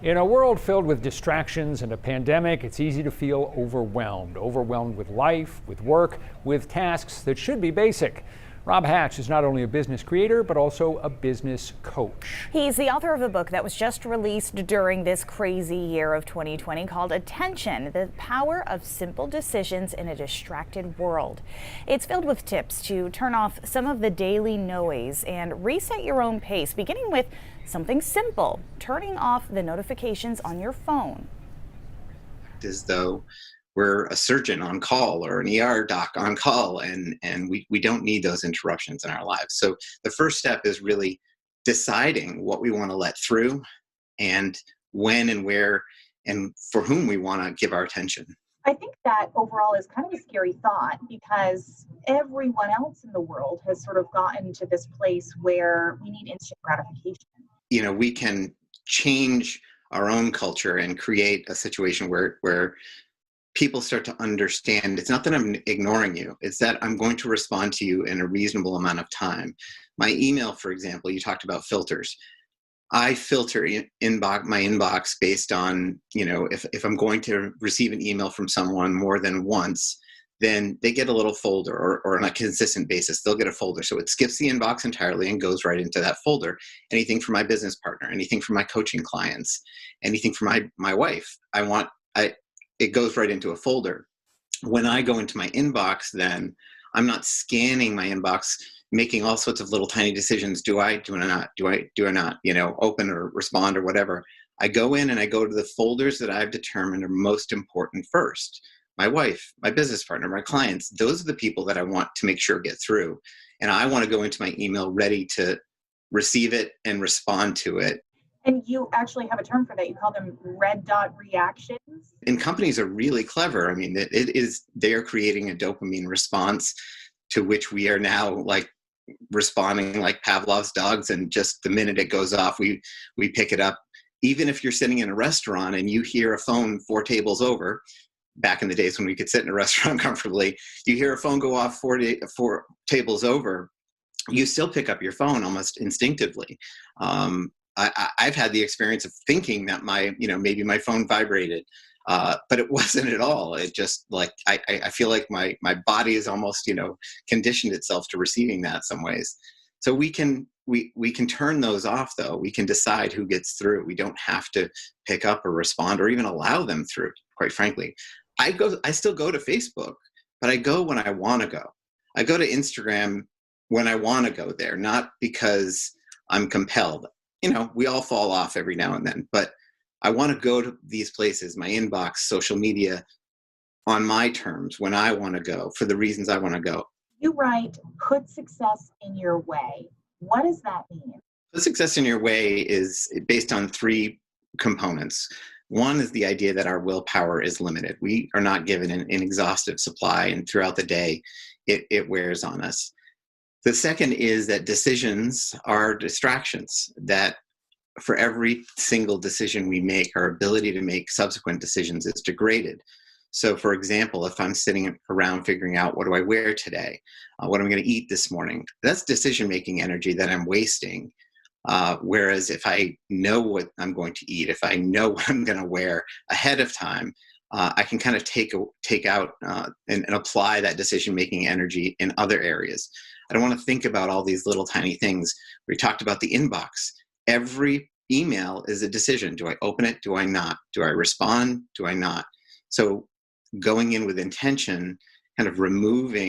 In a world filled with distractions and a pandemic, it's easy to feel overwhelmed. Overwhelmed with life, with work, with tasks that should be basic. Rob Hatch is not only a business creator, but also a business coach. He's the author of a book that was just released during this crazy year of 2020 called Attention: The Power of Simple Decisions in a Distracted World. It's filled with tips to turn off some of the daily noise and reset your own pace, beginning with something simple: turning off the notifications on your phone. As though we're a surgeon on call or an ER doc on call, and we don't need those interruptions in our lives. So the first step is really deciding what we want to let through and when and where and for whom we want to give our attention. I think that overall is kind of a scary thought because everyone else in the world has sort of gotten to this place where we need instant gratification. You know, we can change our own culture and create a situation where people start to understand it's not that I'm ignoring you, it's that I'm going to respond to you in a reasonable amount of time. My email, for example, you talked about filters. I filter my inbox based on, if I'm going to receive an email from someone more than once, then they get a little folder, or on a consistent basis, they'll get a folder. So it skips the inbox entirely and goes right into that folder. Anything from my business partner, anything from my coaching clients, anything from my wife, it goes right into a folder. When I go into my inbox, then I'm not scanning my inbox, making all sorts of little tiny decisions. Do I not, open or respond or whatever. I go in and I go to the folders that I've determined are most important first. My wife, my business partner, my clients, those are the people that I want to make sure get through. And I want to go into my email ready to receive it and respond to it. And you actually have a term for that. You call them red dot reactions. And companies are really clever. I mean, they are creating a dopamine response to which we are now responding like Pavlov's dogs. And just the minute it goes off, we pick it up. Even if you're sitting in a restaurant and you hear a phone 4 tables over, back in the days when we could sit in a restaurant comfortably, you hear a phone go off 4 tables over, you still pick up your phone almost instinctively. I've had the experience of thinking that maybe my phone vibrated, but it wasn't at all. It just I feel like my body is almost, conditioned itself to receiving that some ways. So we can turn those off though. We can decide who gets through. We don't have to pick up or respond or even allow them through, quite frankly. I still go to Facebook, but I go when I want to go. I go to Instagram when I want to go there, not because I'm compelled. We all fall off every now and then, but I want to go to these places, my inbox, social media, on my terms, when I want to go, for the reasons I want to go. You write, put success in your way. What does that mean? Put success in your way is based on 3 components. One is the idea that our willpower is limited. We are not given an exhaustive supply, and throughout the day, it wears on us. The second is that decisions are distractions, that for every single decision we make, our ability to make subsequent decisions is degraded. So for example, if I'm sitting around figuring out what do I wear today, what am I going to eat this morning, that's decision-making energy that I'm wasting. Whereas if I know what I'm going to eat, if I know what I'm going to wear ahead of time, I can kind of take out and apply that decision-making energy in other areas. I don't want to think about all these little tiny things. We talked about the inbox. Every email is a decision. Do I open it? Do I not? Do I respond? Do I not? So going in with intention, kind of removing